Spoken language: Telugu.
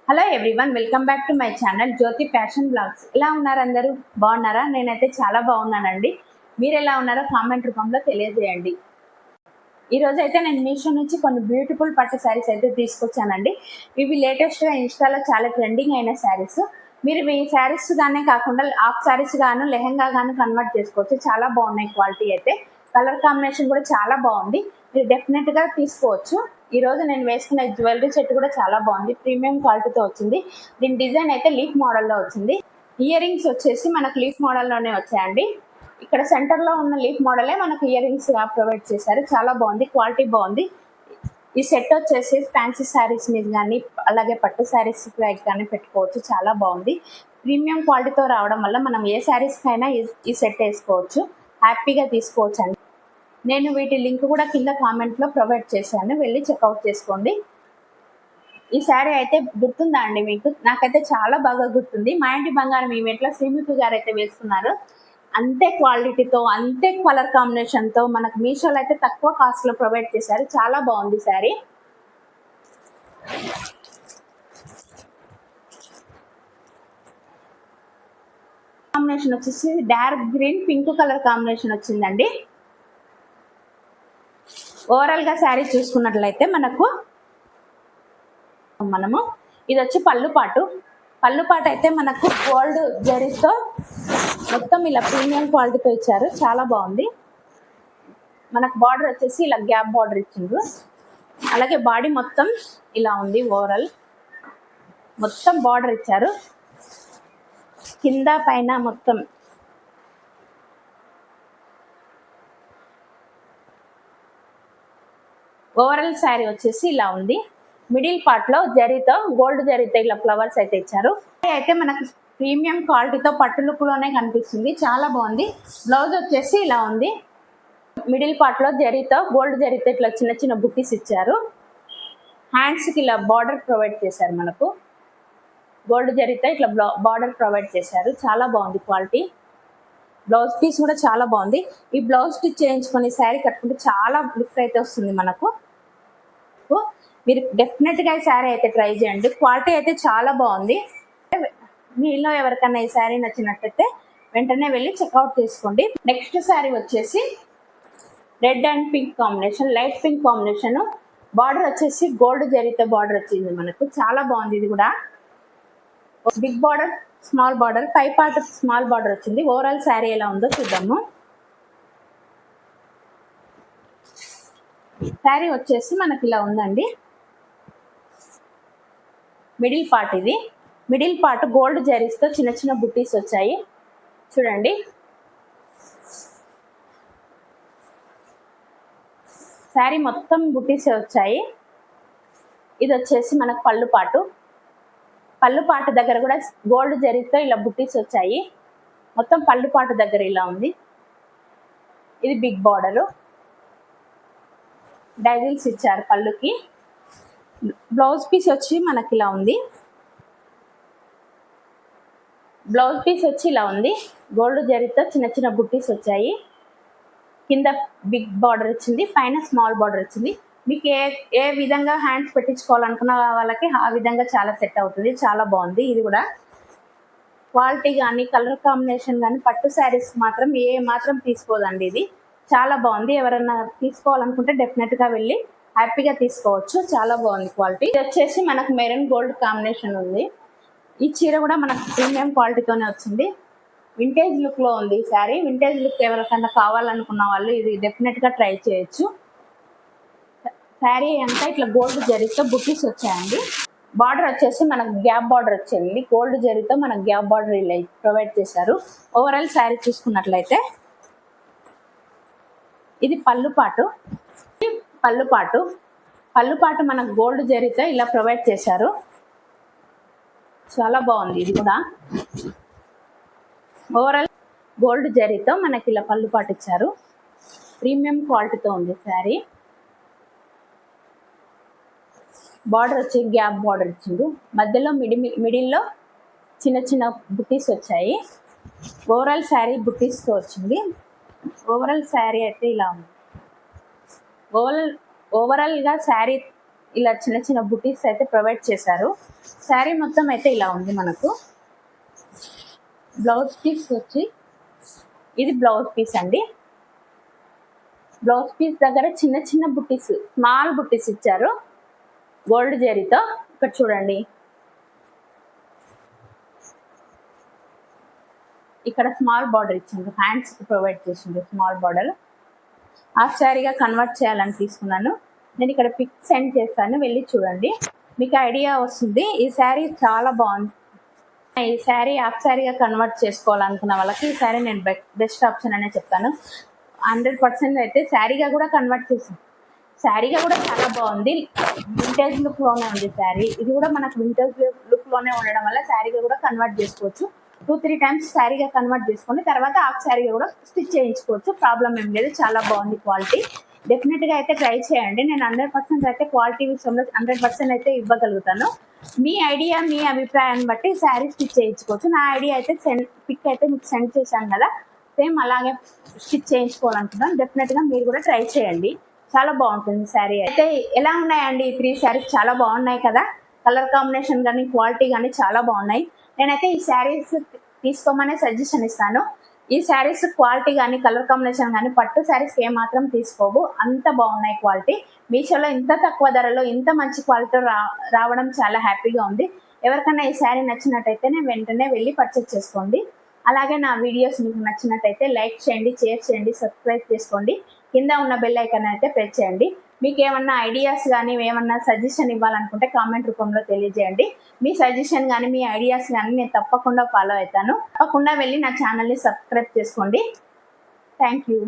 Hello everyone, welcome back to my channel Jyothi fashion blogs. ఎలా ఉన్నారు అందరూ? బాగున్నారా? నేనైతే చాలా బాగున్నానండి. మీరు ఎలా ఉన్నారో కామెంట్ రూపంలో తెలియజేయండి. ఈరోజు అయితే నేను మీషో నుంచి కొన్ని బ్యూటిఫుల్ పట్టు శారీస్ అయితే తీసుకొచ్చానండి. ఇవి లేటెస్ట్గా ఇన్స్టాలో చాలా ట్రెండింగ్ అయిన శారీస్. మీరు ఈ శారీస్ గానే కాకుండా హాఫ్ శారీస్ గాను లెహెంగా గాను కన్వర్ట్ చేసుకోవచ్చు. చాలా బాగున్నాయి క్వాలిటీ అయితే. కలర్ కాంబినేషన్ కూడా చాలా బాగుంది. మీరు డెఫినెట్గా తీసుకోవచ్చు. ఈ రోజు నేను వేసుకున్న జ్యువెలరీ సెట్ కూడా చాలా బాగుంది. ప్రీమియం క్వాలిటీతో వచ్చింది. దీని డిజైన్ అయితే లీఫ్ మోడల్లో వచ్చింది. ఇయర్ రింగ్స్ వచ్చేసి మనకు లీఫ్ మోడల్లోనే వచ్చాయండి. ఇక్కడ సెంటర్లో ఉన్న లీఫ్ మోడలే మనకు ఇయర్ రింగ్స్ ప్రొవైడ్ చేశారు. చాలా బాగుంది, క్వాలిటీ బాగుంది. ఈ సెట్ వచ్చేసి ఫ్యాన్సీ శారీస్ మీద కానీ అలాగే పట్టు శారీస్ కానీ పెట్టుకోవచ్చు. చాలా బాగుంది. ప్రీమియం క్వాలిటీతో రావడం వల్ల మనం ఏ శారీస్కైనా ఈ సెట్ వేసుకోవచ్చు, హ్యాపీగా తీసుకోవచ్చు అండి. నేను వీటి లింక్ కూడా కింద కామెంట్లో ప్రొవైడ్ చేశాను, వెళ్ళి చెక్అవుట్ చేసుకోండి. ఈ శారీ అయితే గుర్తుందా అండి మీకు? నాకైతే చాలా బాగా గుర్తుంది. మా ఇంటి బంగారం ఈవెంట్లో శ్రీముఖి గారు అయితే వేసుకున్నారు. అంతే క్వాలిటీతో, అంతే కలర్ కాంబినేషన్తో మనకు మీషోలో అయితే తక్కువ కాస్ట్లో ప్రొవైడ్ చేశారు. చాలా బాగుంది శారీ. కాంబినేషన్ వచ్చేసి dark green pink colour combination వచ్చిందండి. ఓవరాల్గా శారీ చూసుకున్నట్లయితే మనము ఇది వచ్చి పళ్ళుపాటు అయితే మనకు గోల్డ్ జరీతో మొత్తం ఇలా ప్రీమియం క్వాలిటీతో ఇచ్చారు. చాలా బాగుంది. మనకు బార్డర్ వచ్చేసి ఇలా గ్యాప్ బార్డర్ ఇచ్చిండ్రు. అలాగే బాడీ మొత్తం ఇలా ఉంది. ఓవరాల్ మొత్తం బార్డర్ ఇచ్చారు. కింద పైన మొత్తం ఓవరాల్ శారీ వచ్చేసి ఇలా ఉంది. మిడిల్ పార్ట్ లో జరీతో, గోల్డ్ జరీతో ఇలా ఫ్లవర్స్ అయితే ఇచ్చారు. అయితే మనకు ప్రీమియం క్వాలిటీతో పట్టు లుక్ లోనే కనిపిస్తుంది. చాలా బాగుంది. బ్లౌజ్ వచ్చేసి ఇలా ఉంది. మిడిల్ పార్ట్ లో జరీతో, గోల్డ్ జరీతో ఇట్లా చిన్న చిన్న బుట్టీస్ ఇచ్చారు. హ్యాండ్స్ కి ఇలా బార్డర్ ప్రొవైడ్ చేశారు. మనకు గోల్డ్ జరీతో ఇట్లా బార్డర్ ప్రొవైడ్ చేశారు. చాలా బాగుంది క్వాలిటీ. బ్లౌజ్ పీస్ కూడా చాలా బాగుంది. ఈ బ్లౌజ్ స్టిచ్ చేయించుకొని శారీ కట్టుకుంటే చాలా లుక్ అయితే వస్తుంది మనకు. మీరు డెఫినెట్గా ఈ శారీ అయితే ట్రై చేయండి. క్వాలిటీ అయితే చాలా బాగుంది. మీలో ఎవరికైనా ఈ శారీ నచ్చినట్టయితే వెంటనే వెళ్ళి చెక్అవుట్ చేసుకోండి. నెక్స్ట్ శారీ వచ్చేసి red and pink combination, light pink combination. Border వచ్చేసి గోల్డ్ జరీతో బార్డర్ వచ్చింది మనకు. చాలా బాగుంది. ఇది కూడా బిగ్ బార్డర్, స్మాల్ బార్డర్, పై పార్ట్ స్మాల్ బార్డర్ వచ్చింది. ఓవరాల్ శారీ ఎలా ఉందో చూద్దాము. శారీ వచ్చేసి మనకి ఇలా ఉందండి. మిడిల్ పార్ట్ ఇది. మిడిల్ పార్ట్ గోల్డ్ జరీస్తో చిన్న చిన్న బుట్టీస్ వచ్చాయి. చూడండి. శారీ మొత్తం బుట్టీస్ వచ్చాయి. ఇది వచ్చేసి మనకు పళ్ళు పాటు దగ్గర కూడా గోల్డ్ జరీతో ఇలా బుట్టీస్ వచ్చాయి. మొత్తం పళ్ళు పాటు దగ్గర ఇలా ఉంది. ఇది బిగ్ బార్డరు. డైజిల్స్ ఇచ్చారు పళ్ళుకి. బ్లౌజ్ పీస్ వచ్చి మనకి ఇలా ఉంది. బ్లౌజ్ పీస్ వచ్చి ఇలా ఉంది. గోల్డ్ జరీతో చిన్న చిన్న బుట్టీస్ వచ్చాయి. కింద బిగ్ బార్డర్ వచ్చింది, పైన స్మాల్ బార్డర్ వచ్చింది. మీకు ఏ విధంగా హ్యాండ్స్ పెట్టించుకోవాలనుకున్న వాళ్ళకి ఆ విధంగా చాలా సెట్ అవుతుంది. చాలా బాగుంది. ఇది కూడా క్వాలిటీ కానీ కలర్ కాంబినేషన్ కానీ పట్టు శారీస్ మాత్రం ఏ మాత్రం తీసుకోదండి. ఇది చాలా బాగుంది. ఎవరైనా తీసుకోవాలనుకుంటే డెఫినెట్గా వెళ్ళి హ్యాపీగా తీసుకోవచ్చు. చాలా బాగుంది క్వాలిటీ. ఇది వచ్చేసి మనకు మెరూన్ గోల్డ్ కాంబినేషన్ ఉంది. ఈ చీర కూడా మనకు ప్రీమియం క్వాలిటీతోనే వచ్చింది. వింటేజ్ లుక్లో ఉంది ఈ శారీ. వింటేజ్ లుక్ ఎవరికైనా కావాలనుకున్న వాళ్ళు ఇది డెఫినెట్గా ట్రై చేయొచ్చు. శారీ అంతా ఇట్లా గోల్డ్ జరీతో బుట్టీస్ వచ్చాయండి. బార్డర్ వచ్చేసి మనకు గ్యాప్ బార్డర్ వచ్చింది. గోల్డ్ జరీతో మనకు గ్యాప్ బార్డర్ ఇలా ప్రొవైడ్ చేశారు. ఓవరాల్ శారీ చూసుకున్నట్లయితే ఇది పళ్ళుపాటు మనకు గోల్డ్ జరీతో ఇలా ప్రొవైడ్ చేశారు. చాలా బాగుంది. ఇది కూడా ఓవరాల్ గోల్డ్ జరీతో మనకి ఇలా పళ్ళుపాటు ఇచ్చారు. ప్రీమియం క్వాలిటీతో ఉంది శారీ. బార్డర్ వచ్చి గ్యాప్ బార్డర్ ఇచ్చిండు. మధ్యలో మిడిల్లో చిన్న చిన్న బుట్టీస్ వచ్చాయి. ఓవరాల్ శారీ బుట్టీస్తో వచ్చింది. ఓవరాల్ శారీ అయితే ఇలా ఉంది. ఓవరాల్గా శారీ ఇలా చిన్న చిన్న బుటీస్ అయితే ప్రొవైడ్ చేశారు. శారీ మొత్తం అయితే ఇలా ఉంది. మనకు బ్లౌజ్ పీస్ వచ్చి ఇది బ్లౌజ్ పీస్ అండి. బ్లౌజ్ పీస్ దగ్గర చిన్న చిన్న బుటీస్, స్మాల్ బుటీస్ ఇచ్చారు గోల్డ్ జరీతో. ఇక్కడ చూడండి, ఇక్కడ స్మాల్ బార్డర్ ఇచ్చింది, హ్యాండ్స్ ప్రొవైడ్ చేసింది స్మాల్ బార్డర్. హాఫ్ శారీగా కన్వర్ట్ చేయాలని తీసుకున్నాను. నేను ఇక్కడ పిక్ సెండ్ చేస్తాను, వెళ్ళి చూడండి, మీకు ఐడియా వస్తుంది. ఈ శారీ చాలా బాగుంది. ఈ శారీ హాఫ్ శారీగా కన్వర్ట్ చేసుకోవాలనుకున్న వాళ్ళకి ఈ శారీ నేను బెస్ట్ ఆప్షన్ అనే చెప్తాను. 100% అయితే శారీగా కూడా కన్వర్ట్ చేసాను. శారీగా కూడా చాలా బాగుంది, వింటేజ్ లుక్లోనే ఉంది శారీ. ఇది కూడా మనకు వింటేజ్ లుక్లోనే ఉండడం వల్ల శారీగా కూడా కన్వర్ట్ చేసుకోవచ్చు. 2-3 టైమ్స్ శారీగా కన్వర్ట్ చేసుకొని తర్వాత హాఫ్ శారీగా కూడా స్టిచ్ చేయించుకోవచ్చు. ప్రాబ్లం ఏం లేదు, చాలా బాగుంది క్వాలిటీ. డెఫినెట్గా అయితే ట్రై చేయండి. నేను 100% అయితే క్వాలిటీ విషయంలో 100% అయితే ఇవ్వగలుగుతాను. మీ ఐడియా, మీ అభిప్రాయాన్ని బట్టి శారీ స్టిచ్ చేయించుకోవచ్చు. నా ఐడియా అయితే పిక్ అయితే మీకు సెండ్ చేశాను కదా, సేమ్ అలాగే స్టిచ్ చేయించుకోవాలనుకుంటున్నాను. డెఫినెట్గా మీరు కూడా ట్రై చేయండి, చాలా బాగుంటుంది శారీ. అయితే ఎలా ఉన్నాయండి ఈ 3 శారీస్? చాలా బాగున్నాయి కదా. కలర్ కాంబినేషన్ కానీ క్వాలిటీ కానీ చాలా బాగున్నాయి. నేనైతే ఈ శారీస్ తీసుకోమనే సజెషన్ ఇస్తాను. ఈ శారీస్ క్వాలిటీ కానీ కలర్ కాంబినేషన్ కానీ పట్టు శారీస్కి ఏమాత్రం తీసుకోవు, అంత బాగున్నాయి క్వాలిటీ. మీషోలో ఇంత తక్కువ ధరలో ఇంత మంచి క్వాలిటీ రావడం చాలా హ్యాపీగా ఉంది. ఎవరికైనా ఈ శారీ నచ్చినట్టయితే వెంటనే వెళ్ళి పర్చేస్ చేసుకోండి. అలాగే నా వీడియోస్ మీకు నచ్చినట్టయితే లైక్ చేయండి, షేర్ చేయండి, సబ్స్క్రైబ్ చేసుకోండి. కింద ఉన్న బెల్ ఐకాన్ అయితే ప్రెస్ చేయండి. మీకు ఏమన్నా ఐడియాస్ కానీ ఏమన్నా సజెషన్ ఇవ్వాలనుకుంటే కామెంట్ రూపంలో తెలియజేయండి. మీ సజెషన్ కానీ మీ ఐడియాస్ కానీ నేను తప్పకుండా ఫాలో అవుతాను. తప్పకుండా వెళ్ళి నా ఛానల్ని సబ్స్క్రైబ్ చేసుకోండి. Thank you.